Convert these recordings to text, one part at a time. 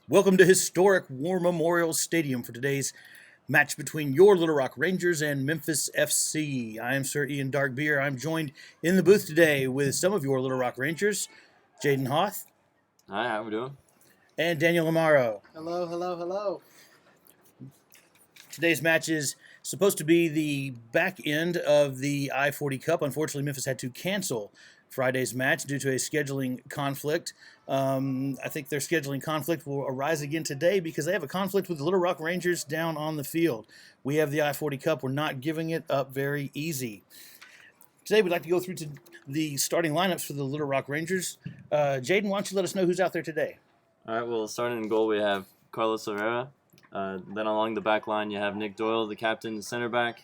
Welcome to historic War Memorial Stadium for today's match between your Little Rock Rangers and Memphis FC. I am Sir Ian Darkbeer. I'm joined in the booth today with some of your Little Rock Rangers, Jaden Hoth. Hi, how we doing? And Daniel Amaro. Hello, hello, hello. Today's match is supposed to be the back end of the I-40 Cup. Unfortunately, Memphis had to cancel Friday's match due to a scheduling conflict. I think their scheduling conflict will arise again today because they have a conflict with the Little Rock Rangers down on the field. We have the I-40 Cup. We're not giving it up very easy. Today, we'd like to go through to the starting lineups for the Little Rock Rangers. Jaden, why don't you let us know who's out there today? All right, well, starting in goal, we have Carlos Herrera. Then along the back line, you have Nick Doyle, the captain, the center back.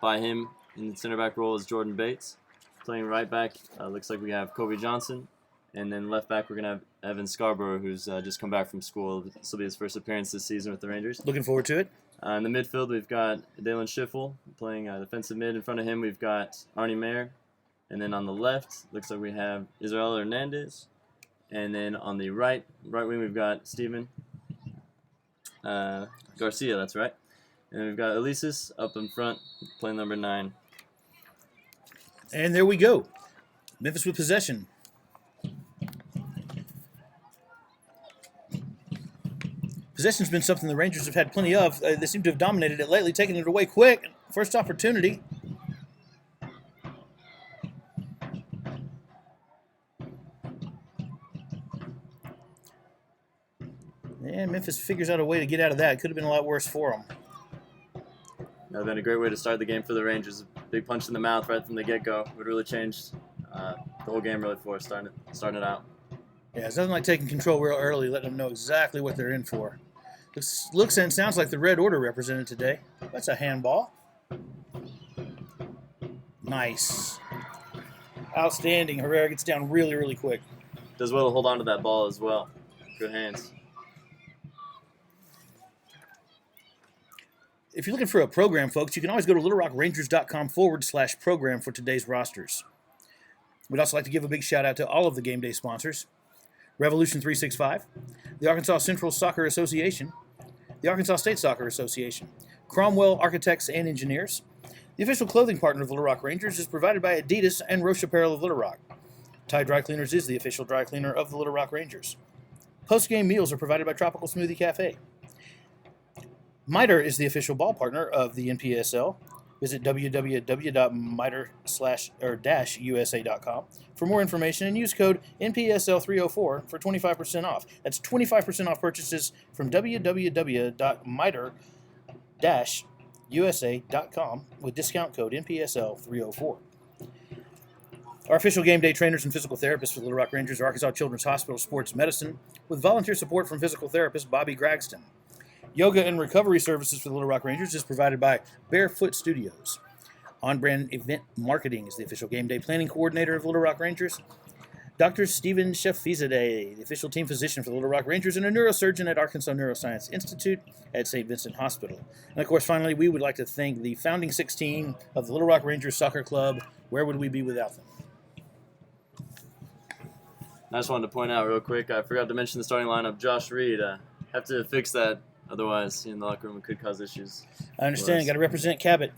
By him in the center back role is Jordan Bates. Playing right back, looks like we have Kobe Johnson. And then left back, we're going to have Evan Scarborough, who's just come back from school. This will be his first appearance this season with the Rangers. Looking forward to it. In the midfield, we've got Dalen Schiffel playing defensive mid. In front of him, we've got Arnie Mayer. And then on the left, looks like we have Israel Hernandez. And then on the right wing, we've got Steven Garcia, that's right. And we've got Elises up in front, playing number 9. And there we go. Memphis with possession. Possession's been something the Rangers have had plenty of. They seem to have dominated it lately, taking it away quick. First opportunity. And Memphis figures out a way to get out of that. It could have been a lot worse for them. That would have been a great way to start the game for the Rangers. A big punch in the mouth right from the get-go. Would really change the whole game really for us, starting it out. Yeah, it's nothing like taking control real early, letting them know exactly what they're in for. Looks and sounds like the Red Order represented today. That's a handball. Nice. Outstanding. Herrera gets down really, really quick. Does well to hold on to that ball as well. Good hands. If you're looking for a program, folks, you can always go to littlerockrangers.com/program for today's rosters. We'd also like to give a big shout out to all of the game day sponsors: Revolution 365, the Arkansas Central Soccer Association, the Arkansas State Soccer Association, Cromwell Architects and Engineers. The official clothing partner of Little Rock Rangers is provided by Adidas and Roche Apparel of Little Rock. Tide Dry Cleaners is the official dry cleaner of the Little Rock Rangers. Post-game meals are provided by Tropical Smoothie Cafe. MITRE is the official ball partner of the NPSL. Visit www.mitre/usa.com for more information and use code NPSL304 for 25% off. That's 25% off purchases from www.mitre-usa.com with discount code NPSL304. Our official game day trainers and physical therapists for Little Rock Rangers are Arkansas Children's Hospital Sports Medicine with volunteer support from physical therapist Bobby Gragston. Yoga and recovery services for the Little Rock Rangers is provided by Barefoot Studios. On-brand event marketing is the official game day planning coordinator of Little Rock Rangers. Dr. Stephen Shafizadeh, the official team physician for the Little Rock Rangers and a neurosurgeon at Arkansas Neuroscience Institute at St. Vincent Hospital. And of course, finally, we would like to thank the founding 16 of the Little Rock Rangers Soccer Club. Where would we be without them? I just wanted to point out real quick, I forgot to mention the starting lineup. Josh Reed, have to fix that. Otherwise, in the locker room, it could cause issues. I understand. Got to represent Cabot.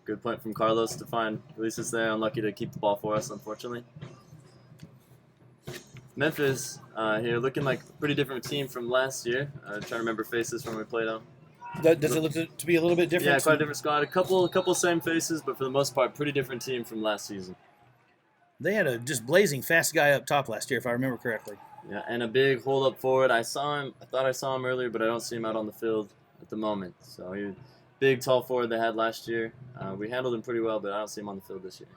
Good point from Carlos to find Elises there. Unlucky to keep the ball for us, unfortunately. Memphis here looking like a pretty different team from last year. Trying to remember faces from when we played them. Does it look to be a little bit different? Yeah, quite a different squad. A couple same faces, but for the most part, pretty different team from last season. They had a just blazing fast guy up top last year, if I remember correctly. Yeah, and a big hold up forward. I thought I saw him earlier, but I don't see him out on the field at the moment. So he was big, tall forward they had last year. We handled him pretty well, but I don't see him on the field this year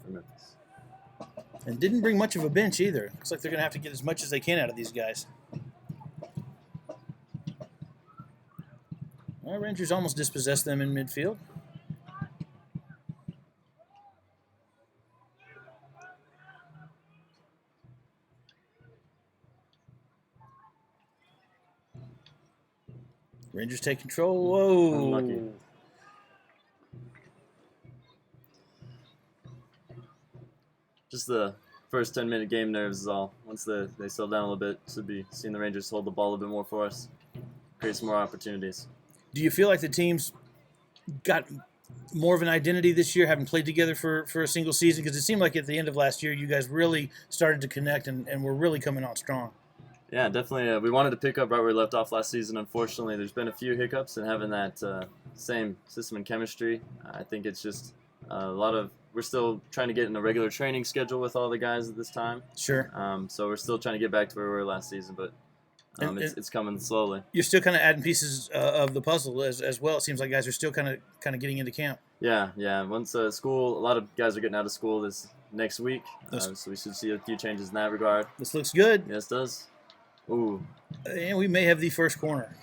for Memphis. And didn't bring much of a bench either. Looks like they're going to have to get as much as they can out of these guys. Well, Rangers almost dispossessed them in midfield. Rangers take control. Whoa. Unlucky. Just the first 10-minute game nerves is all. Once they settle down a little bit, should be seeing the Rangers hold the ball a little bit more for us, create some more opportunities. Do you feel like the team's got more of an identity this year, having played together for a single season? Because it seemed like at the end of last year, you guys really started to connect and were really coming on strong. Yeah, definitely. We wanted to pick up right where we left off last season. Unfortunately, there's been a few hiccups in having that same system and chemistry. I think it's just we're still trying to get in a regular training schedule with all the guys at this time. Sure. So we're still trying to get back to where we were last season, but it's coming slowly. You're still kind of adding pieces of the puzzle as well. It seems like guys are still kind of getting into camp. Yeah. Once school, a lot of guys are getting out of school this next week, so we should see a few changes in that regard. This looks good. Yes, it does. Ooh. And we may have the first corner.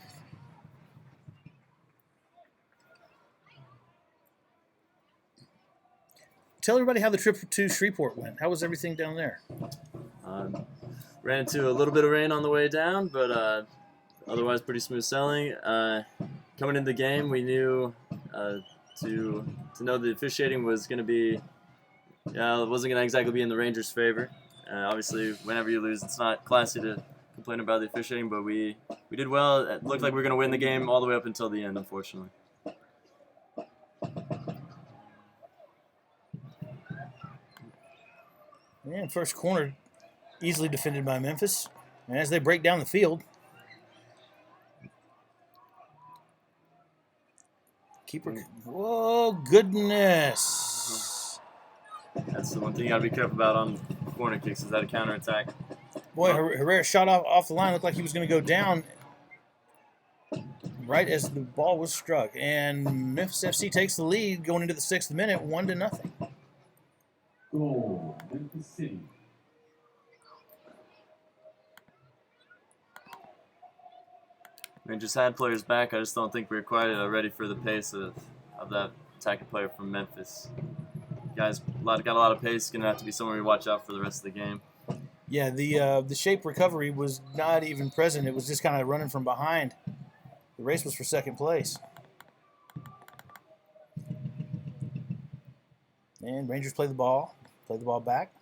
Tell everybody how the trip to Shreveport went. How was everything down there? Ran into a little bit of rain on the way down, but otherwise pretty smooth sailing. Coming into the game, we knew to know the officiating was going to be, it wasn't going to exactly be in the Rangers' favor. Obviously, whenever you lose, it's not classy to complain about the officiating, but we did well. It looked like we were going to win the game all the way up until the end, unfortunately. And first corner easily defended by Memphis. And as they break down the field, keeper. Whoa, goodness. That's the one thing you got to be careful about on corner kicks, is that a counterattack. Boy, Herrera shot off the line. Looked like he was going to go down right as the ball was struck. And Memphis FC takes the lead going into the 6th minute, 1-0. Goal, Memphis City. Rangers had players back. I just don't think we were quite ready for the pace of that attacking player from Memphis. Guys, got a lot of pace. Going to have to be someone we watch out for the rest of the game. Yeah, the shape recovery was not even present. It was just kind of running from behind. The race was for second place. And Rangers play the ball back.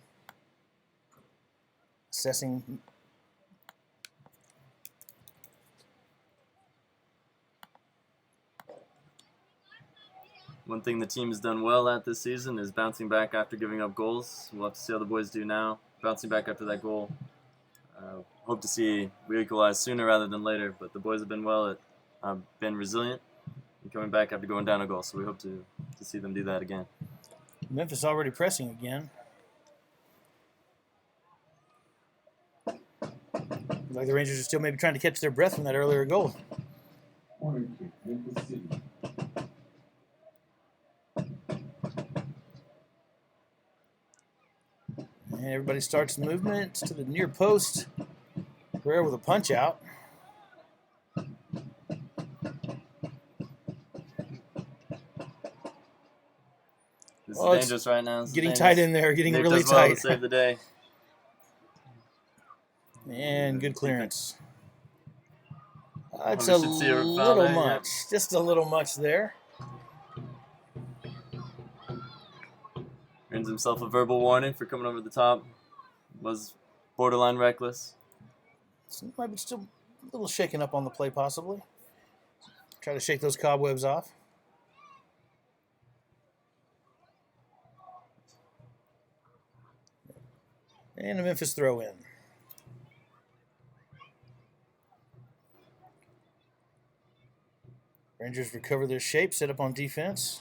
Assessing. One thing the team has done well at this season is bouncing back after giving up goals. We'll have to see how the boys do now. Bouncing back after that goal. Hope to see we equalize sooner rather than later, but the boys have been been resilient and coming back after going down a goal, so we hope to see them do that again. Memphis already pressing again. Like the Rangers are still maybe trying to catch their breath from that earlier goal. Corner kick, Memphis City. And everybody starts the movement to the near post. Herrera with a punch out. This is dangerous right now. Getting tight in there, getting Nick really does well tight. to save the day. And good clearance. It's We a should see a foul little there, much. Just a little much there. Earns himself a verbal warning for coming over the top. Was borderline reckless. So might be still a little shaken up on the play, possibly. Try to shake those cobwebs off. And a Memphis throw in. Rangers recover their shape, set up on defense.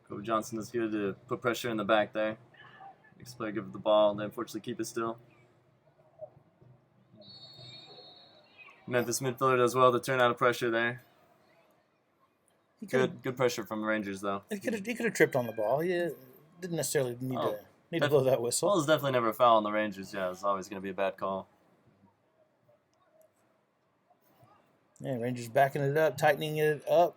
Kobe Johnson is good to put pressure in the back there. Next player give it the ball. They unfortunately keep it still. Memphis midfielder does well to turn out of pressure there. Good pressure from the Rangers, though. He could have tripped on the ball. He didn't necessarily need to blow that whistle. Well, it's definitely never a foul on the Rangers. Yeah, it's always going to be a bad call. Yeah, Rangers backing it up, tightening it up.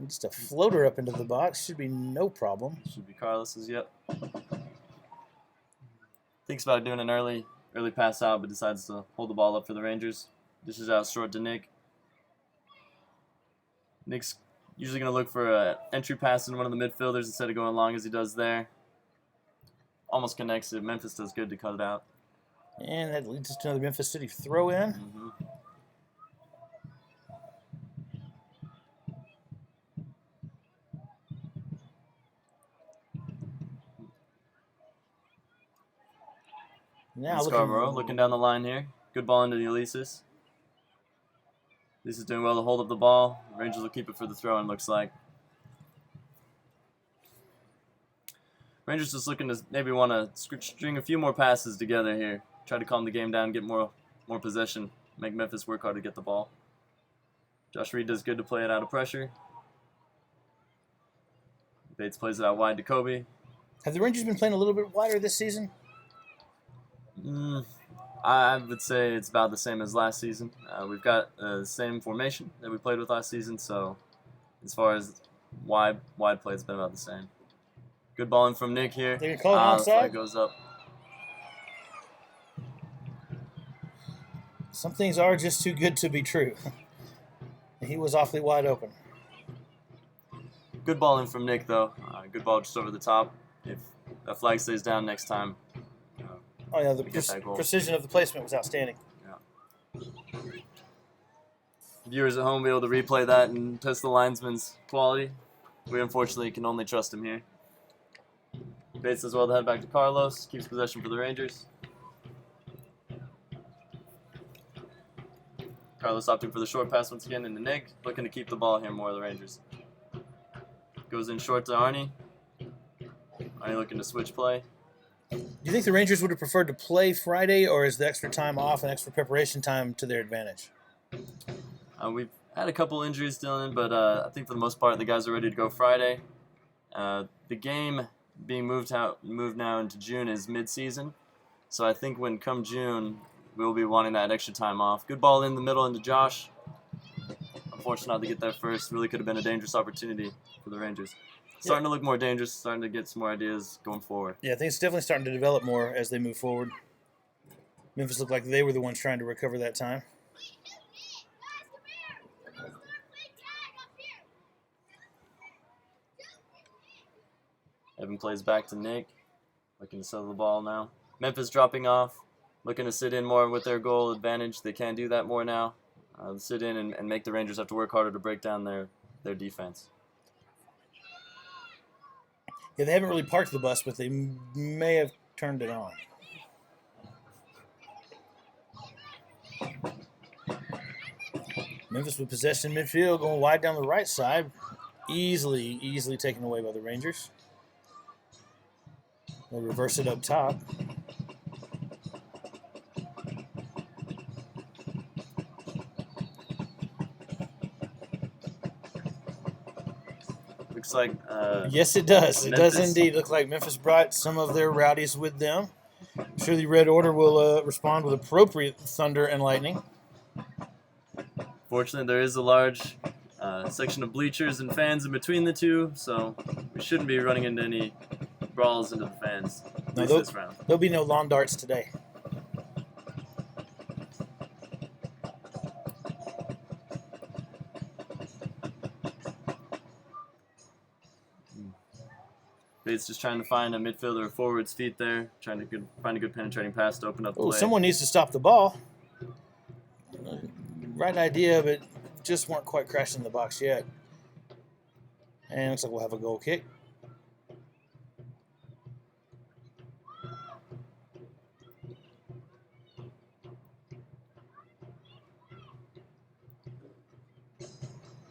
Just a floater up into the box. Should be no problem. Should be Carlos's, yep. Thinks about doing an early pass out, but decides to hold the ball up for the Rangers. Dishes out short to Nick. Nick's Usually going to look for an entry pass in one of the midfielders instead of going long as he does there. Almost connects it. Memphis does good to cut it out. And that leads us to another Memphis City throw in. Mm-hmm. Now Scarborough looking down the line here. Good ball into Ulysses. Ulysses doing well to hold up the ball. Rangers will keep it for the throw in, looks like. Rangers just looking to maybe want to string a few more passes together here. Try to calm the game down, get more possession. Make Memphis work hard to get the ball. Josh Reed does good to play it out of pressure. Bates plays it out wide to Kobe. Have the Rangers been playing a little bit wider this season? I would say it's about the same as last season. We've got the same formation that we played with last season, so as far as wide play, it's been about the same. Good ball in from Nick here. They're calling onside? The flag goes up. Some things are just too good to be true. He was awfully wide open. Good ball in from Nick, though. Good ball just over the top. If that flag stays down next time. Oh, yeah, the precision of the placement was outstanding. Yeah. Viewers at home will be able to replay that and test the linesman's quality. We unfortunately can only trust him here. Bates does well to head back to Carlos. Keeps possession for the Rangers. Carlos opting for the short pass once again into Nick. Looking to keep the ball here more of the Rangers. Goes in short to Arnie. Arnie looking to switch play. Do you think the Rangers would have preferred to play Friday, or is the extra time off and extra preparation time to their advantage? We've had a couple injuries still in, but I think for the most part the guys are ready to go Friday. The game being moved now into June is mid-season, so I think when come June we'll be wanting that extra time off. Good ball in the middle into Josh. Unfortunate not to get that first. Really could have been a dangerous opportunity for the Rangers. Starting to look more dangerous, starting to get some more ideas going forward. Yeah, I think it's definitely starting to develop more as they move forward. Memphis looked like they were the ones trying to recover that time. Evan plays back to Nick. Looking to settle the ball now. Memphis dropping off. Looking to sit in more with their goal advantage. They can do that more now. Sit in and make the Rangers have to work harder to break down their defense. Yeah, they haven't really parked the bus, but they may have turned it on. Memphis with possession midfield, going wide down the right side. Easily taken away by the Rangers. They reverse it up top. Looks like yes, it does. It Memphis. does indeed look like Memphis brought some of their rowdies with them. I'm sure the Red Order will respond with appropriate thunder and lightning. Fortunately, there is a large section of bleachers and fans in between the two, so we shouldn't be running into any brawls into the fans at least this round. There'll be no lawn darts today. Bates just trying to find a midfielder or forward's feet there, trying to find a good penetrating pass to open up the play. Someone needs to stop the ball. Right idea, but just weren't quite crashing the box yet. And looks like we'll have a goal kick.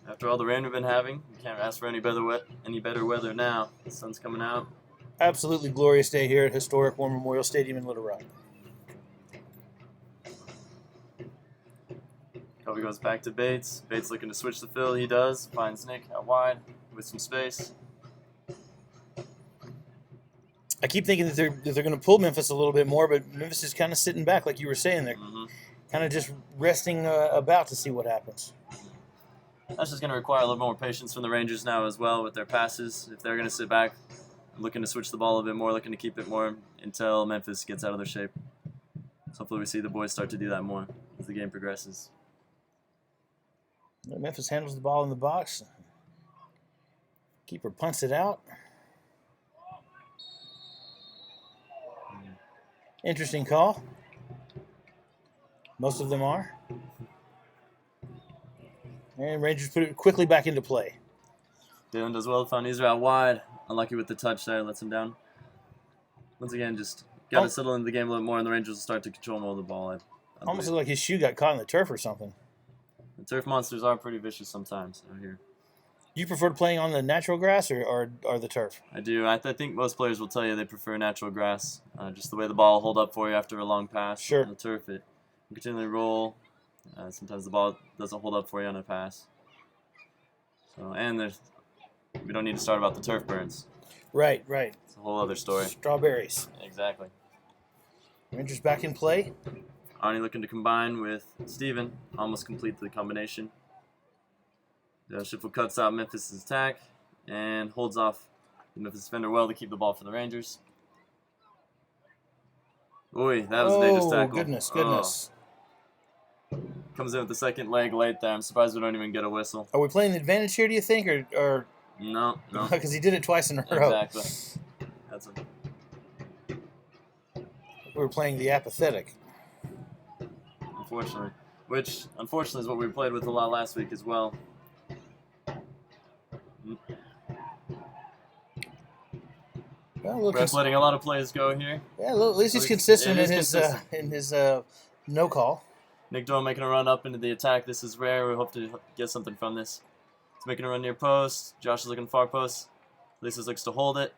After all the rain we've been having, we can't ask for any better weather now. The sun's coming out. Absolutely glorious day here at historic War Memorial Stadium in Little Rock. Kobe goes back to Bates. Bates looking to switch the fill. He does. Finds Nick out wide with some space. I keep thinking that they're going to pull Memphis a little bit more, but Memphis is kind of sitting back, like you were saying. They're kind of just resting about to see what happens. That's just going to require a little more patience from the Rangers now as well with their passes. If they're going to sit back, looking to switch the ball a bit more, looking to keep it more until Memphis gets out of their shape. So hopefully we see the boys start to do that more as the game progresses. Memphis handles the ball in the box. Keeper punts it out. Interesting call. Most of them are. And Rangers put it quickly back into play. Dalen does well. Found Easer out wide. Unlucky with the touch there. Lets him down. Once again, just got to settle into the game a little more, and the Rangers will start to control more of the ball. I Almost believe. looked like his shoe got caught in the turf or something. The turf monsters are pretty vicious sometimes out here. Do you prefer playing on the natural grass or the turf? I do. I think most players will tell you they prefer natural grass. Just the way the ball will hold up for you after a long pass. Sure. On the turf, it will continually roll. Sometimes the ball doesn't hold up for you on a pass. So, and we don't need to start about the turf burns. Right. It's a whole other story. Strawberries. Exactly. Rangers back in play. Arnie looking to combine with Steven. Almost complete the combination. Schiffel cuts out Memphis' attack and holds off the Memphis defender well to keep the ball for the Rangers. Boy, that was a dangerous tackle. Goodness. Comes in with the second leg late there. I'm surprised we don't even get a whistle. Are we playing the advantage here, do you think? Or No. because he did it twice in a row. Exactly. We were playing the apathetic. Unfortunately. Which, unfortunately, is what we played with a lot last week as well. Well, Ref letting a lot of plays go here. Yeah, at least he's consistent in his no call. Nick Doyle making a run up into the attack. This is rare. We hope to get something from this. He's making a run near post. Josh is looking far post. Lisa looks to hold it.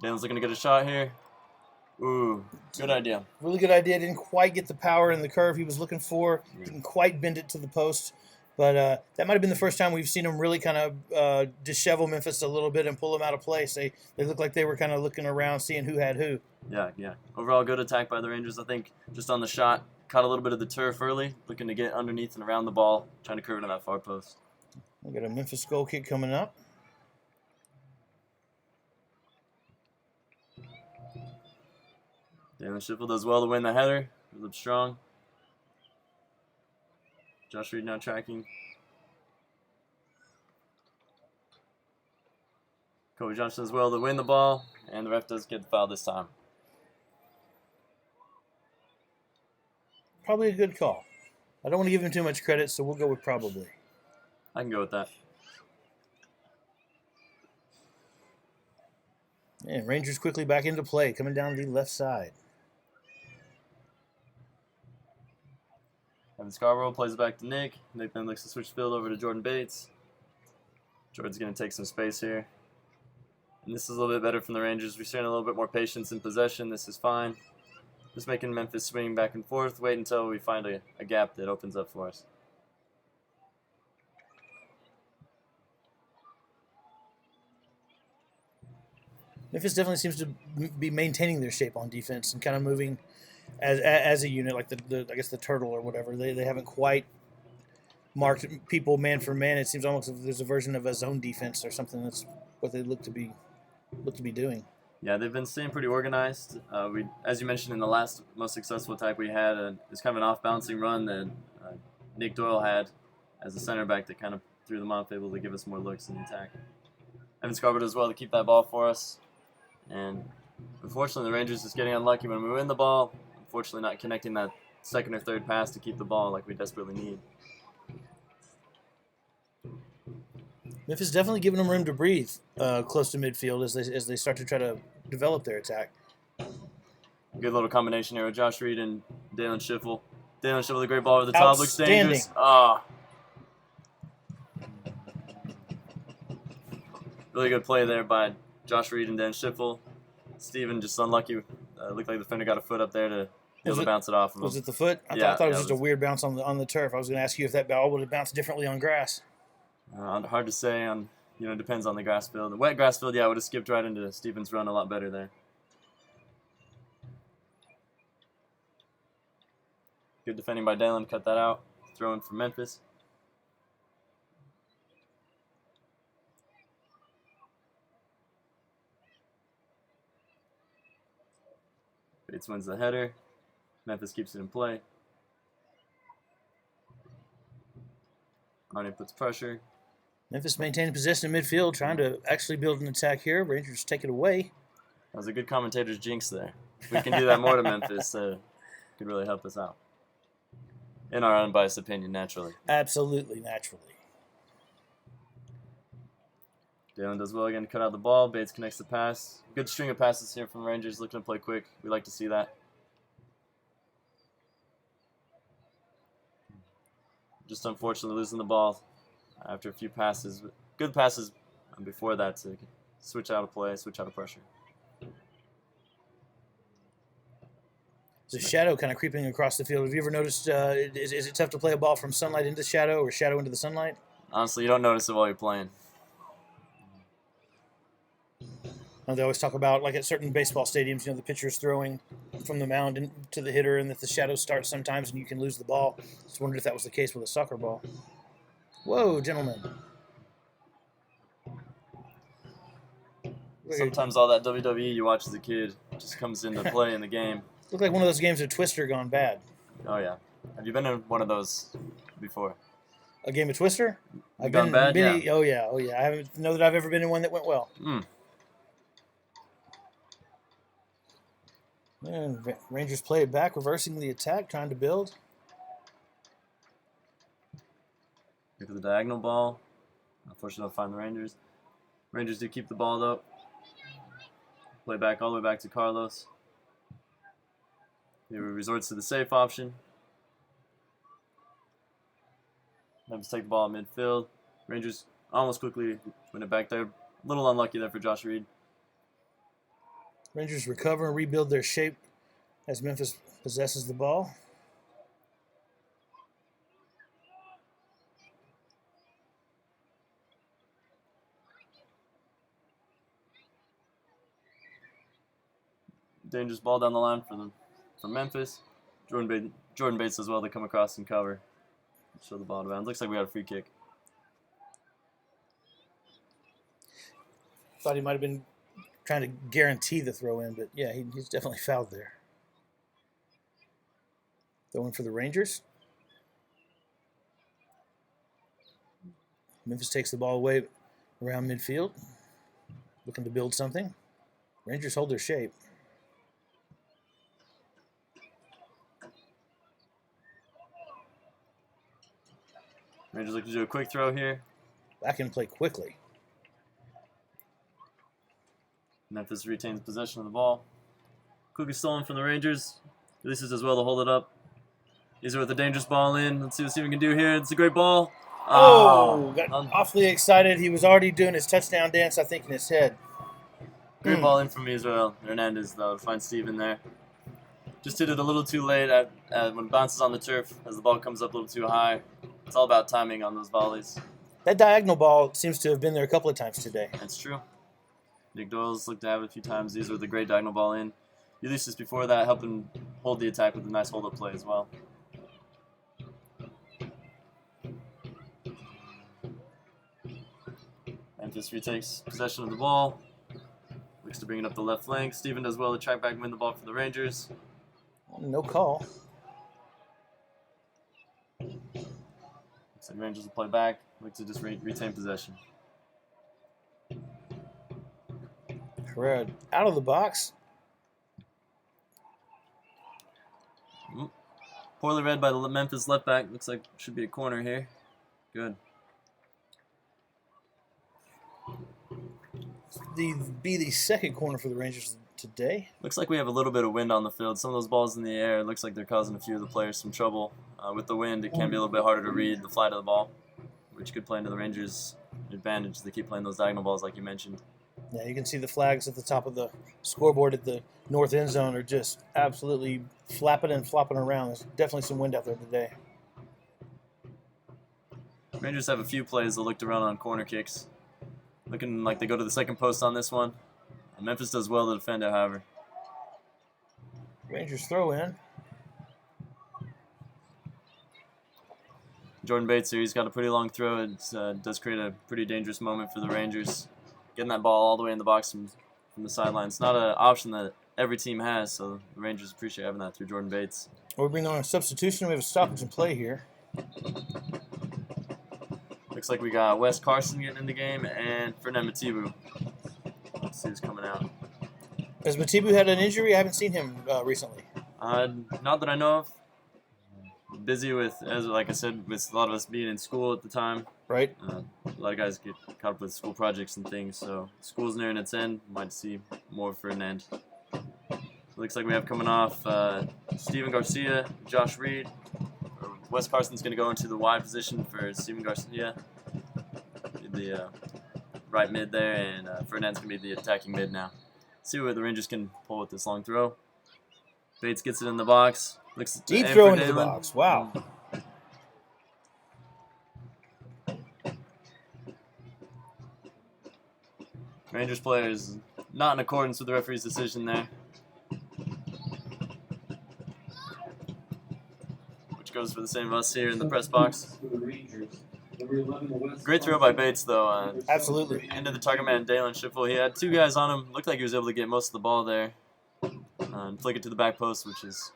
Dalen's looking to get a shot here. Ooh, good idea. Really good idea. Didn't quite get the power and the curve he was looking for. Didn't quite bend it to the post. But that might have been the first time we've seen him really kind of dishevel Memphis a little bit and pull him out of place. They looked like they were kind of looking around, seeing who had who. Yeah. Overall, good attack by the Rangers. I think just on the shot, caught a little bit of the turf early, looking to get underneath and around the ball, trying to curve it in that far post. We got a Memphis goal kick coming up. Dalen Schiffel does well to win the header. Goes up strong. Josh Reed now tracking. Kobe Johnson does well to win the ball, and the ref does get the foul this time. Probably a good call. I don't want to give him too much credit, so we'll go with probably. I can go with that. And Rangers quickly back into play, coming down the left side. Evan Scarborough plays it back to Nick. Nick then looks to switch field over to Jordan Bates. Jordan's going to take some space here. And this is a little bit better from the Rangers. We're seeing a little bit more patience in possession. This is fine. Just making Memphis swing back and forth. Wait until we find a gap that opens up for us. Memphis definitely seems to be maintaining their shape on defense and kind of moving as a unit, like I guess the turtle or whatever. They haven't quite marked people man for man. It seems almost like there's a version of a zone defense or something. That's what they look to be doing. Yeah, they've been staying pretty organized. As you mentioned in the last most successful attack we had, it's kind of an off-bouncing run that Nick Doyle had as a center back that kind of threw them off, able to give us more looks in the attack. Evan Scarborough does well to keep that ball for us. And unfortunately, the Rangers just getting unlucky when we win the ball. Unfortunately, not connecting that second or third pass to keep the ball like we desperately need. Memphis definitely giving them room to breathe close to midfield as they start to try to develop their attack. Good little combination here with Josh Reed and Dalen Schiffel. Dalen Schiffel with a great ball over the top. Looks dangerous. Really good play there by Josh Reed and Dan Schiffel. Steven just unlucky. Looked like the defender got a foot up there to be able to bounce it off of him. Was it the foot? I thought it was just a weird bounce on the turf. I was going to ask you if that ball would have bounced differently on grass. Hard to say. Depends on the grass field. The wet grass field, I would have skipped right into Steven's run a lot better there. Good defending by Dalen. Cut that out. Throw in for Memphis. Bates wins the header. Memphis keeps it in play. Arnie puts pressure. Memphis maintaining possession in midfield, trying to actually build an attack here. Rangers take it away. That was a good commentator's jinx there. If we can do that more to Memphis, it could really help us out. In our unbiased opinion, naturally. Absolutely, naturally. Dalen does well again to cut out the ball. Bates connects the pass. Good string of passes here from Rangers, looking to play quick. We like to see that. Just unfortunately losing the ball after a few passes. Good passes before that to switch out of play, switch out of pressure. The shadow kind of creeping across the field. Have you ever noticed, is it tough to play a ball from sunlight into shadow or shadow into the sunlight? Honestly, you don't notice it while you're playing. They always talk about, like at certain baseball stadiums, the pitcher's throwing from the mound to the hitter and that the shadow starts sometimes and you can lose the ball. Just wondered if that was the case with a soccer ball. Whoa, gentlemen. Sometimes all that WWE you watch as a kid just comes into play in the game. Looked like one of those games of Twister gone bad. Oh, yeah. Have you been in one of those before? A game of Twister? I've gone bad? Yeah. Yeah. Oh, yeah. I haven't know that I've ever been in one that went well. And Rangers play it back, reversing the attack, trying to build. Look at the diagonal ball. Unfortunately, they'll find the Rangers. Rangers do keep the ball, though. Play back all the way back to Carlos. He resorts to the safe option. Memphis take the ball at midfield. Rangers almost quickly win it back there. A little unlucky there for Josh Reed. Rangers recover and rebuild their shape as Memphis possesses the ball. Dangerous ball down the line for Memphis. Jordan Bates as well to come across and cover. Show the ball to bounds. Looks like we had a free kick. Thought he might have been trying to guarantee the throw in, but yeah, he's definitely fouled there. Throw in for the Rangers. Memphis takes the ball away around midfield, looking to build something. Rangers hold their shape. Rangers looking to do a quick throw here. Back in play quickly. Memphis retains possession of the ball. Quickly stolen from the Rangers. Ulysses does well to hold it up. These are with the dangerous ball in. Let's see what we can do here. It's a great ball. Got awfully excited. He was already doing his touchdown dance, I think, in his head. Great ball in from Israel Hernandez, though, to find Steven there. Just hit it a little too late when it bounces on the turf as the ball comes up a little too high. It's all about timing on those volleys. That diagonal ball seems to have been there a couple of times today. That's true. Nick Doyle's looked to have it a few times. These were the great diagonal ball in. Ulysses before that helping hold the attack with a nice hold-up play as well. Memphis retakes possession of the ball. Looks to bring it up the left flank. Steven does well to track back and win the ball for the Rangers. No call. Looks like Rangers will play back. Look to just retain possession. Herrera out of the box. Poorly read by the Memphis left back. Looks like should be a corner here. Good. Be the second corner for the Rangers today. Looks like we have a little bit of wind on the field. Some of those balls in the air, it looks like they're causing a few of the players some trouble. With the wind, it can be a little bit harder to read the flight of the ball, which could play into the Rangers' advantage. They keep playing those diagonal balls like you mentioned. Yeah, you can see the flags at the top of the scoreboard at the north end zone are just absolutely flapping and flopping around. There's definitely some wind out there today. Rangers have a few plays that look to run on corner kicks. Looking like they go to the second post on this one. Memphis does well to defend it, however. Rangers throw in. Jordan Bates here, he's got a pretty long throw. It does create a pretty dangerous moment for the Rangers. Getting that ball all the way in the box from the sideline. It's not an option that every team has, so the Rangers appreciate having that through Jordan Bates. We're bringing on a substitution. We have a stoppage in play here. Looks like we got Wes Carson getting in the game and Fernand Matibu. Let's see who's coming out. Has Matibu had an injury? I haven't seen him recently. Not that I know of. Busy with, as like I said, with a lot of us being in school at the time. Right. A lot of guys get caught up with school projects and things, so school's nearing its end. Might see more of Fernand. Looks like we have coming off Steven Garcia, Josh Reed. Wes Carson's going to go into the wide position for Steven Garcia, the right mid there, and Fernand's going to be the attacking mid now. See what the Rangers can pull with this long throw. Bates gets it in the box. Looks deep throw into the box. Wow. Rangers players not in accordance with the referee's decision there. Which goes for the same of us here in the press box. Great throw by Bates, though. Absolutely. Into the target man, Dalen Schiffel. He had two guys on him. Looked like he was able to get most of the ball there. And flick it to the back post, which is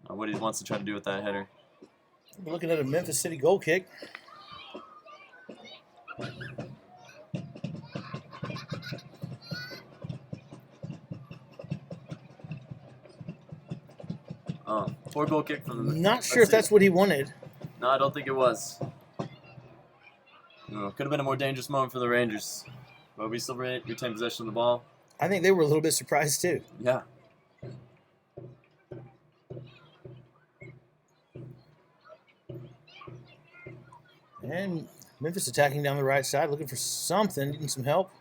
what he wants to try to do with that header. We're looking at a Memphis City goal kick. Poor goal kick from the... Not sure if that's what he wanted. No, I don't think it was. No, could have been a more dangerous moment for the Rangers. But we still retain possession of the ball. I think they were a little bit surprised, too. Yeah. And Memphis attacking down the right side, looking for something, needing some help.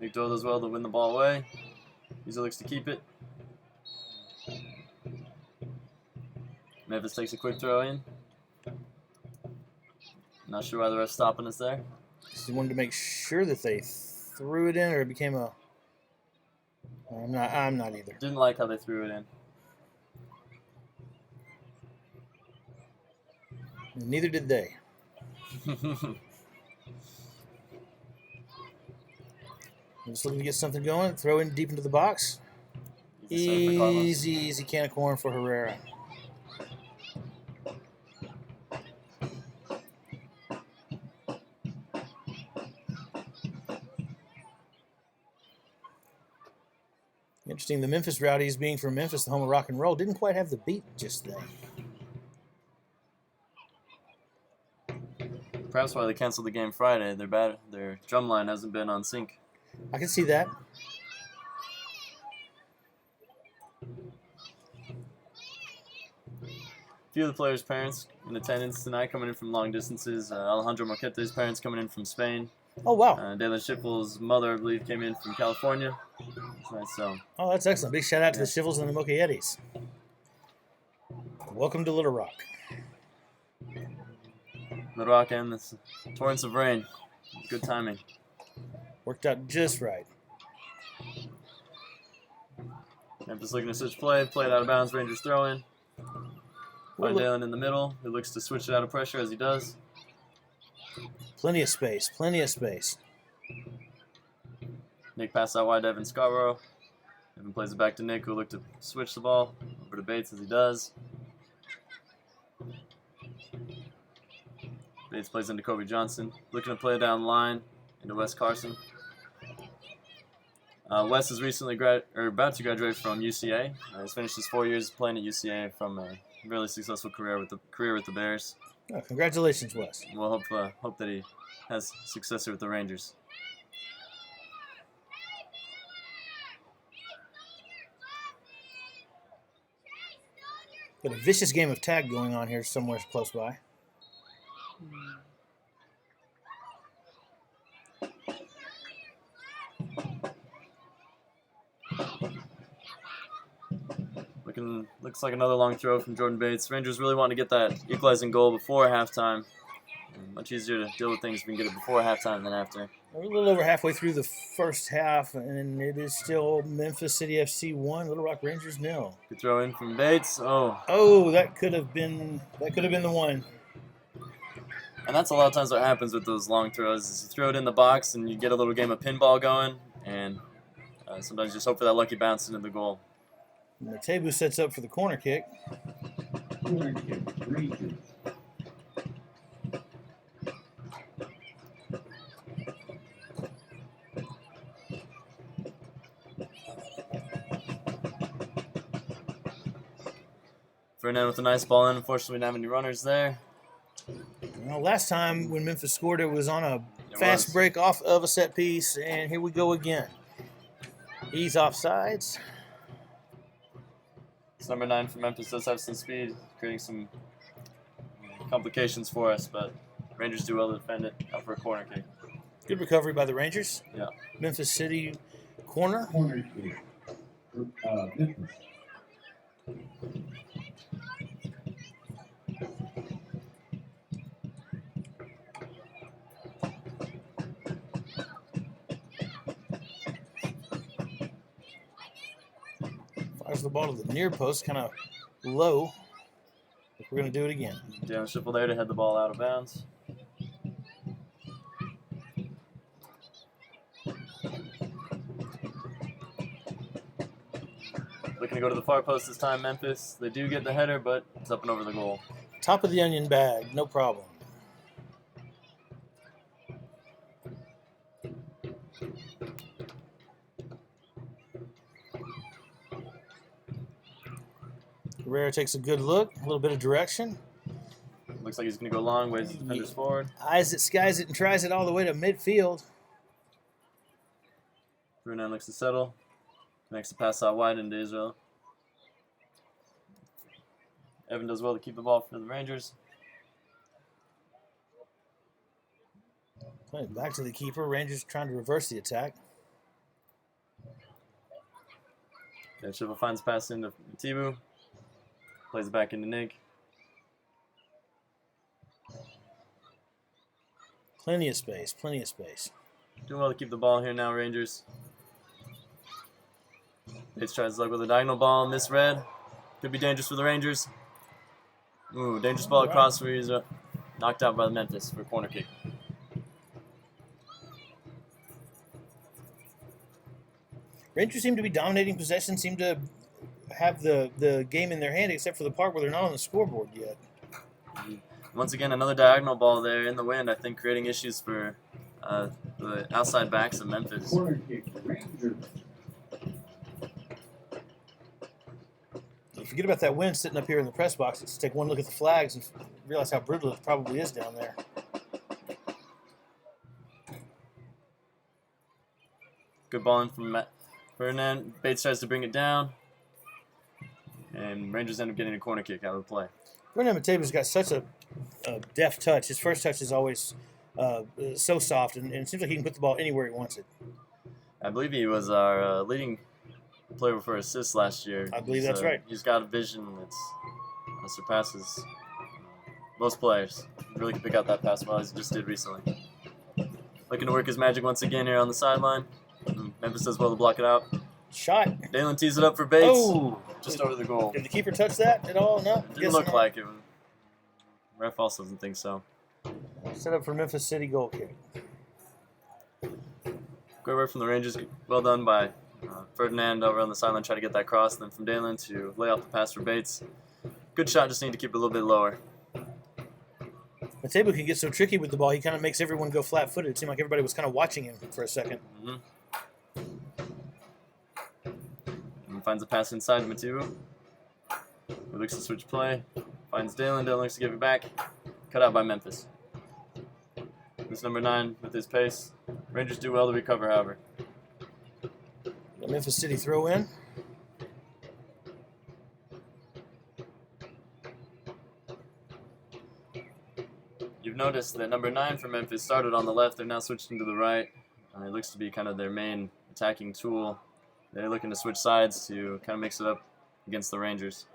Nick Doyle does well to win the ball away. He looks to keep it. Memphis takes a quick throw in. Not sure why the ref's stopping us there. Just wanted to make sure that they threw it in, or it became a... I'm not either. Didn't like how they threw it in. And neither did they. Just looking to get something going. Throw in deep into the box. Easy can of corn for Herrera. Interesting, the Memphis Rowdies, being from Memphis, the home of rock and roll, didn't quite have the beat just then. Perhaps why they canceled the game Friday. Their drum line hasn't been on sync. I can see that. A few of the players' parents in attendance tonight, coming in from long distances. Alejandro Marquete's parents coming in from Spain. Oh, wow. Dalen Schiffel's mother, I believe, came in from California. So, oh, that's excellent. Big shout out to the Shivels and the Mokayetis. Welcome to Little Rock. Little Rock and the torrents of rain. Good timing. Worked out just right. Memphis looking to switch play. Played out of bounds. Rangers throw in. Find Dalen in the middle, who looks to switch it out of pressure as he does. Plenty of space. Plenty of space. Nick passes out wide to Evan Scarborough. Evan plays it back to Nick, who looked to switch the ball over to Bates as he does. Bates plays into Kobe Johnson. Looking to play down the line into Wes Carson. Wes is recently about to graduate from UCA. He's finished his 4 years playing at UCA from a really successful career with the Bears. Oh, congratulations, Wes. We'll hope that he has successor with the Rangers. Got a vicious game of tag going on here somewhere close by. Looks like another long throw from Jordan Bates. Rangers really want to get that equalizing goal before halftime. Much easier to deal with things if we can get it before halftime than after. We're a little over halfway through the first half, and it is still Memphis City FC 1, Little Rock Rangers 0. Good throw in from Bates. Oh, that could have been the one. And that's a lot of times what happens with those long throws is you throw it in the box and you get a little game of pinball going, and sometimes you just hope for that lucky bounce into the goal. Matebu sets up for the corner kick. Corner kick, Rangers. Ferdinand with a nice ball in. Unfortunately, we didn't have any runners there. Well, last time when Memphis scored, it was on a It fast was. break off of a set piece, and here we go again. He's offsides. This number 9 for Memphis does have some speed, creating some complications for us, but Rangers do well to defend it out for a corner kick. Good recovery by the Rangers. Yeah. Memphis City corner. Corner kick. Memphis. Fires the ball to the near post, kind of low. We're going to do it again. Jalen Schiffel there to head the ball out of bounds. Looking to go to the far post this time, Memphis. They do get the header, but it's up and over the goal. Top of the onion bag, no problem. Herrera takes a good look, a little bit of direction. Looks like he's going to go long, waves the defenders forward. Eyes it, skies it, and tries it all the way to midfield. Brunan looks to settle. Makes the pass out wide into Israel. Evan does well to keep the ball for the Rangers. Playing it back to the keeper. Rangers trying to reverse the attack. Okay, Schiffel finds pass into Tibu. Plays it back into Nick. Plenty of space, plenty of space. Doing well to keep the ball here now, Rangers. Bates tries to luck with a diagonal ball, misread. Could be dangerous for the Rangers. Ooh, dangerous ball across where he's knocked out by the Memphis for a corner kick. Rangers seem to be dominating possession, seem to have the game in their hand, except for the part where they're not on the scoreboard yet. Once again, another diagonal ball there in the wind, I think creating issues for the outside backs of Memphis. Corner kick. Rangers. You forget about that wind sitting up here in the press box. Just take one look at the flags and realize how brutal it probably is down there. Good ball in from Ferdinand. Bates tries to bring it down. And Rangers end up getting a corner kick out of the play. Brendan Mateba's got such a deft touch. His first touch is always so soft, and it seems like he can put the ball anywhere he wants it. I believe he was our leading player for assists last year. I believe that's right. He's got a vision that surpasses most players. He really can pick out that pass well as he just did recently. Looking to work his magic once again here on the sideline. Memphis does well to block it out. Shot. Dalen tees it up for Bates. Oh! Just over the goal. Did the keeper touch that at all? No. It didn't look like it. Ref also doesn't think so. Set up for Memphis City goal kick. Great work from the Rangers. Well done by Ferdinand over on the sideline, try to get that cross. Then from Dalen to lay off the pass for Bates. Good shot, just need to keep it a little bit lower. Mateba can get so tricky with the ball, he kind of makes everyone go flat-footed. It seemed like everybody was kind of watching him for a second. Mm-hmm. And finds a pass inside Matibu. He looks to switch play. Finds Dalen. Dalen looks to give it back. Cut out by Memphis. This number 9 with his pace. Rangers do well to recover, however. The Memphis City throw in. You've noticed that number 9 for Memphis started on the left. They're now switching to the right. It looks to be kind of their main attacking tool. They're looking to switch sides to kind of mix it up against the Rangers.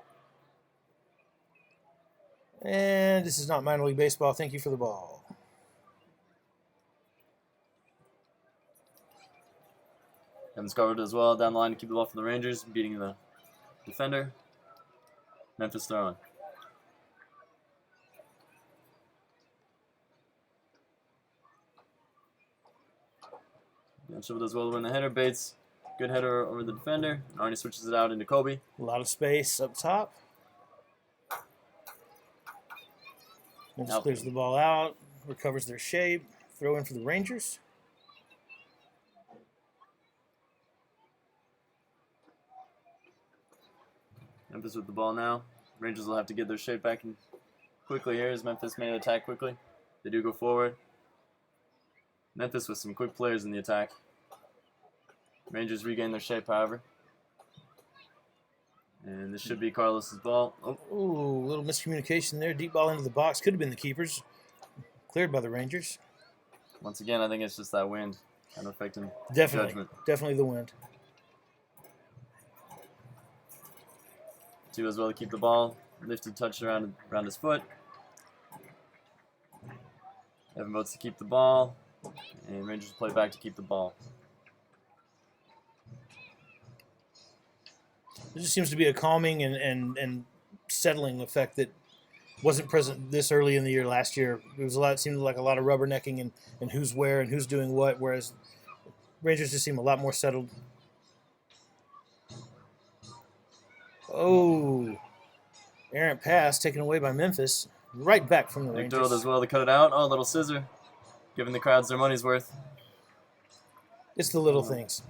And this is not minor league baseball. Thank you for the ball. Evans covered as well down the line to keep the ball for the Rangers, beating the defender. Memphis throwing. And Schiffel does well to win the header. Bates, good header over the defender. Arnie switches it out into Kobe. A lot of space up top. Memphis Now- clears the ball out, recovers their shape. Throw in for the Rangers. Memphis with the ball now. Rangers will have to get their shape back in quickly here as Memphis may attack quickly. They do go forward. Memphis with some quick players in the attack. Rangers regain their shape, however. And this should be Carlos's ball. Oh, Ooh, a little miscommunication there. Deep ball into the box. Could have been the keepers. Cleared by the Rangers. once again, I think it's just that wind kind of affecting Definitely. judgment. Definitely the wind. Two as well to keep the ball. Lifted touch around his foot. Evan votes to keep the ball. And Rangers play back to keep the ball. There just seems to be a calming and settling effect that wasn't present this early in the year last year. It seemed like a lot of rubbernecking and who's where and who's doing what, whereas Rangers just seem a lot more settled. Oh, errant pass taken away by Memphis. Right back from the Nick Rangers. Doyle as well to cut it out. Oh, a little scissor. Giving the crowds their money's worth. It's the little things.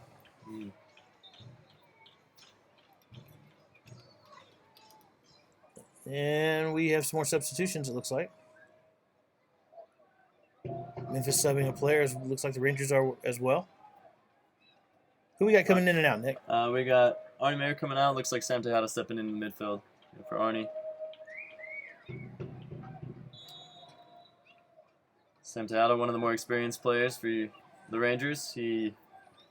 And we have some more substitutions, it looks like. Memphis subbing a player. It looks like the Rangers are as well. Who we got coming in and out, Nick? We got Arnie Mayer coming out. Looks like Sam Tejada stepping in the midfield for Arnie. Sam Tejada, one of the more experienced players for the Rangers. He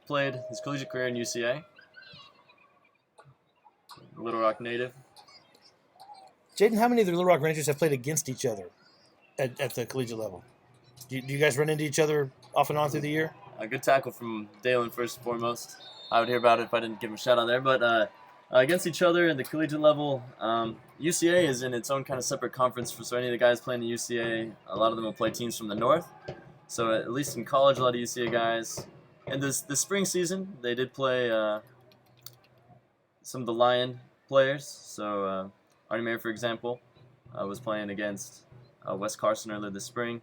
played his collegiate career in UCA. Little Rock native. Jaden, how many of the Little Rock Rangers have played against each other at the collegiate level? Do you guys run into each other off and on through the year? A good tackle from Dalen first and foremost. I would hear about it if I didn't give him a shout out there. But against each other at the collegiate level, UCA is in its own kind of separate conference. So any of the guys playing in UCA, a lot of them will play teams from the north. So at least in college, a lot of UCA guys. And this spring season, they did play some of the Lion players. So Arnie Mayer, for example, was playing against West Carson earlier this spring.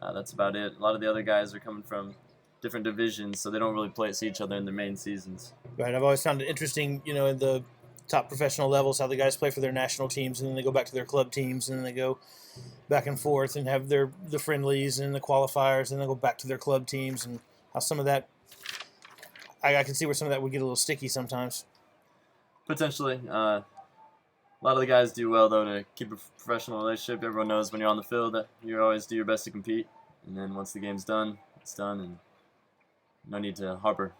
That's about it. A lot of the other guys are coming from different divisions, so they don't really see each other in their main seasons. Right. I've always found it interesting, in the top professional levels, how the guys play for their national teams, and then they go back to their club teams, and then they go back and forth and have the friendlies and the qualifiers, and then go back to their club teams, and how some of that, I can see where some of that would get a little sticky sometimes. Potentially. A lot of the guys do well, though, to keep a professional relationship. Everyone knows when you're on the field that you always do your best to compete. And then once the game's done, it's done, and no need to harbor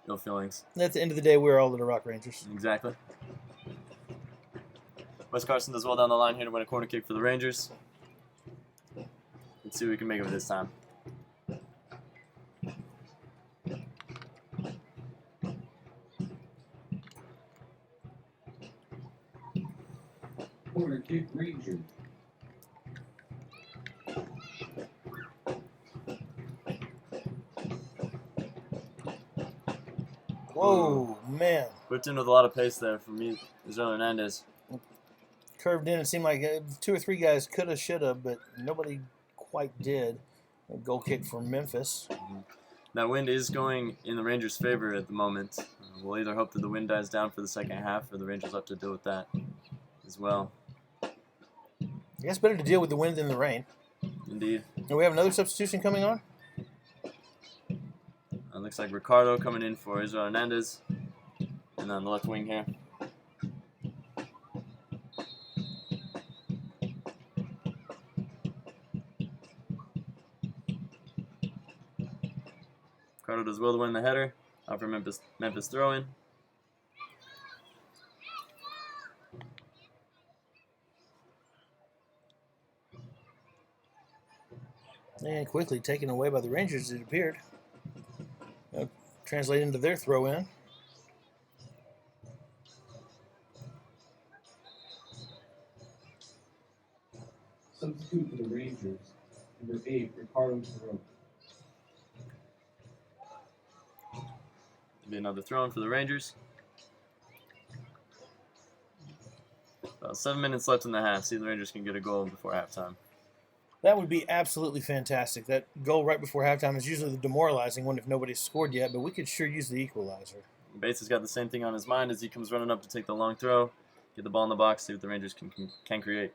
ill feelings. And at the end of the day, we're all Little Rock Rangers. Exactly. West Carson does well down the line here to win a corner kick for the Rangers. Let's see what we can make of it this time. Corner kick Rangers. Whoa, man. Whipped in with a lot of pace there from Israel Hernandez. Curved in. It seemed like 2 or 3 guys could have, should have, but nobody quite did. A goal kick for Memphis. That wind is going in the Rangers' favor at the moment. We'll either hope that the wind dies down for the second half, or the Rangers have to deal with that as well. I guess better to deal with the wind than the rain. Indeed. And we have another substitution coming on. Looks like Ricardo coming in for Israel Hernandez. And on the left wing here. Ricardo does well to win the header. Out for Memphis throw-in. And quickly taken away by the Rangers, it appeared. Translate into their throw-in. Substitute for the Rangers. Number 8, Ricardo Thoreau. Be another throw-in for the Rangers. About 7 minutes left in the half. See if the Rangers can get a goal before halftime. That would be absolutely fantastic. That goal right before halftime is usually the demoralizing one if nobody's scored yet, but we could sure use the equalizer. Bates has got the same thing on his mind as he comes running up to take the long throw. get the ball in the box, see what the Rangers can create.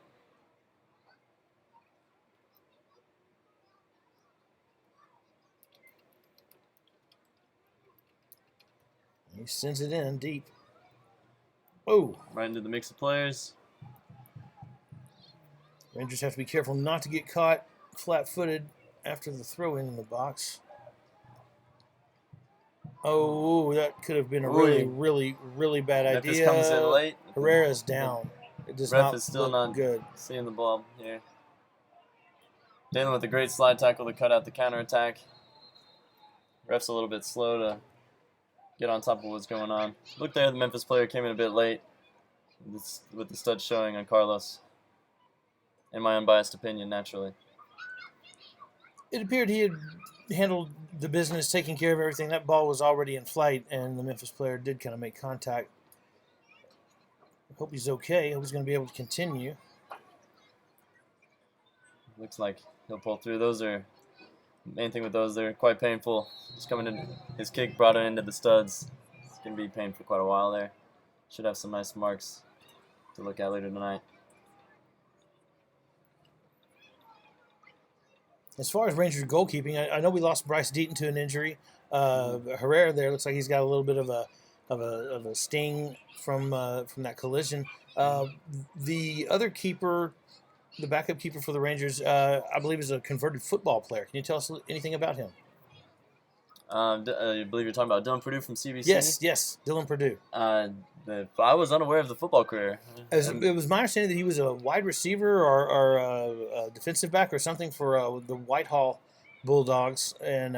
He sends it in deep. Oh. Right into the mix of players. Rangers have to be careful not to get caught flat-footed after the throw-in the box. Oh, that could have been a really bad Memphis idea. comes in late. Herrera's down. It does Ref not is still look not good. seeing the ball here. Dealing with a great slide tackle to cut out the counterattack. Ref's a little bit slow to get on top of what's going on. Look there, the Memphis player came in a bit late with the stud showing on Carlos. In my unbiased opinion, naturally. It appeared he had handled the business, taking care of everything. That ball was already in flight, and the Memphis player did kind of make contact. I hope he's okay. I hope he's going to be able to continue. Looks like he'll pull through. Those are main thing with those. They're quite painful. Just coming in, his kick brought it into the studs. It's going to be painful for quite a while there. Should have some nice marks to look at later tonight. As far as Rangers goalkeeping, I know we lost Bryce Deaton to an injury. Herrera there looks like he's got a little bit of a sting from that collision. The other keeper, the backup keeper for the Rangers, I believe is a converted football player. Can you tell us anything about him? I believe you're talking about Dylan Purdue from CBC? Yes, Dylan Purdue. I was unaware of the football career. It was my understanding that he was a wide receiver or a defensive back or something for the Whitehall Bulldogs, and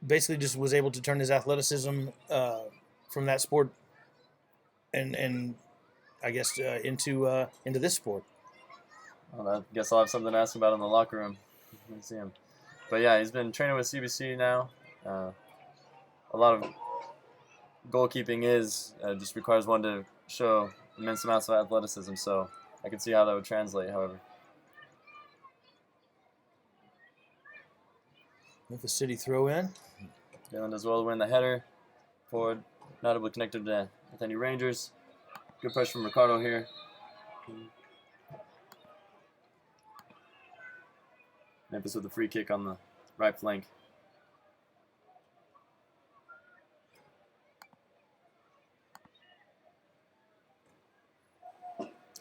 basically just was able to turn his athleticism from that sport and I guess into this sport. Well, I guess I'll have something to ask about in the locker room. Let's see him. But yeah, he's been training with CBC now. A lot of goalkeeping just requires one to show immense amounts of athleticism, so I can see how that would translate, however. Memphis City throw in. Galen does well to win the header. Forward, not able to connect with any Rangers. Good pressure from Ricardo here. Memphis with a free kick on the right flank.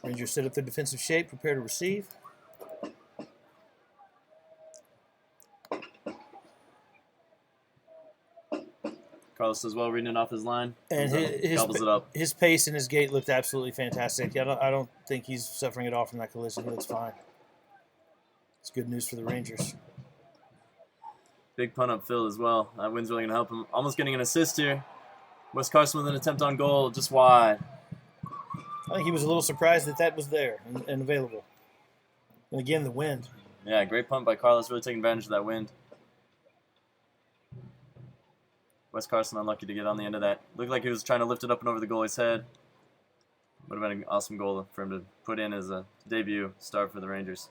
Rangers set up their defensive shape, prepare to receive. Carlos does well reading it off his line. And gobbles it up. His pace and his gait looked absolutely fantastic. I don't think he's suffering at all from that collision. He looks fine. It's good news for the Rangers. Big punt upfield as well. That win's really going to help him. Almost getting an assist here. Wes Carson with an attempt on goal, just wide. I think he was a little surprised that was there and available. And again, the wind. Yeah, great punt by Carlos, really taking advantage of that wind. Wes Carson unlucky to get on the end of that. Looked like he was trying to lift it up and over the goalie's head. Would have been an awesome goal for him to put in as a debut start for the Rangers.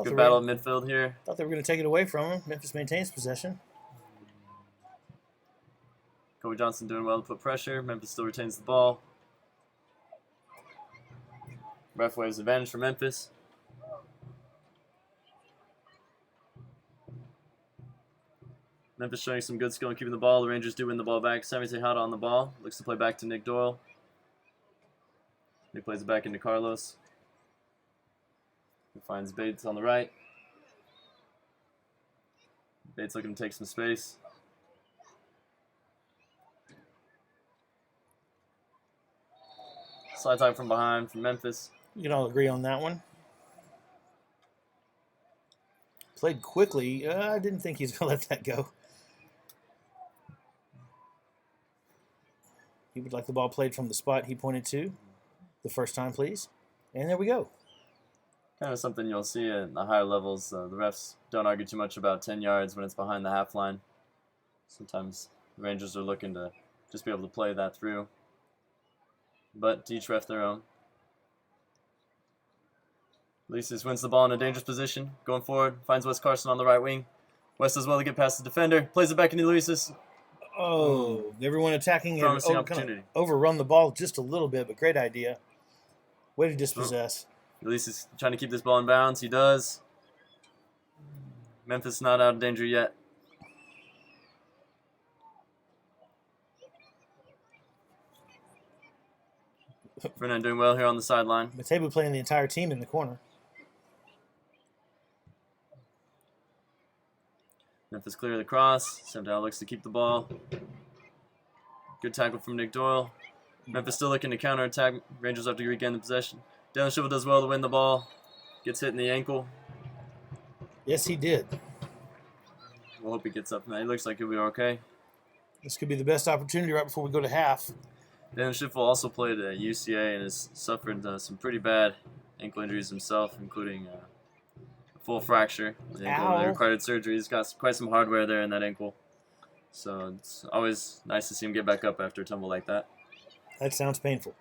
Good battle in midfield here. Thought they were going to take it away from him. Memphis maintains possession. Kobe Johnson doing well to put pressure. Memphis still retains the ball. Ref waves advantage for Memphis. Memphis showing some good skill in keeping the ball. The Rangers do win the ball back. Sami Tejada on the ball. Looks to play back to Nick Doyle. He plays it back into Carlos. He finds Bates on the right. Bates looking to take some space. Slide time from behind from Memphis. You can all agree on that one. Played quickly. I didn't think he was going to let that go. He would like the ball played from the spot he pointed to the first time, please. And there we go. Kind of something you'll see at the higher levels. The refs don't argue too much about 10 yards when it's behind the half line. Sometimes the Rangers are looking to just be able to play that through. But to each ref their own. Lucius wins the ball in a dangerous position. Going forward, finds Wes Carson on the right wing. Wes does well to get past the defender. Plays it back into Lucius. Oh, everyone attacking had Promising kind of opportunity. overrun the ball just a little bit, but great idea. Way to dispossess. At least he's trying to keep this ball in bounds. He does. Memphis not out of danger yet. Fernand doing well here on the sideline. Matebu playing the entire team in the corner. Memphis clear the cross. Semdow looks to keep the ball. Good tackle from Nick Doyle. Memphis still looking to counterattack. Rangers have to regain the possession. Dylan Schivel does well to win the ball. Gets hit in the ankle. Yes, he did. We'll hope he gets up from that. He looks like he'll be okay. This could be the best opportunity right before we go to half. Dylan Schivel also played at UCA and has suffered some pretty bad ankle injuries himself, including a full fracture. The ankle Ow. that required surgery. He's got quite some hardware there in that ankle. So it's always nice to see him get back up after a tumble like that. That sounds painful.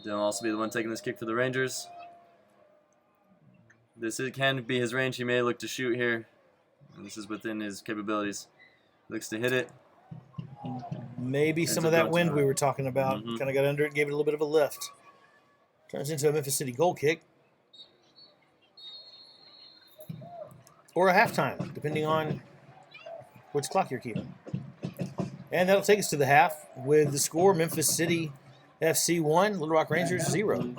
Dylan will also be the one taking this kick for the Rangers. Can be his range. He may look to shoot here. And this is within his capabilities. Looks to hit it. Maybe Ends some up of that going wind to we it. were talking about Mhm. kind of got under it, gave it a little bit of a lift. Turns into a Memphis City goal kick. Or a halftime, depending on which clock you're keeping. And that'll take us to the half with the score, Memphis City FC 1, Little Rock Rangers 0.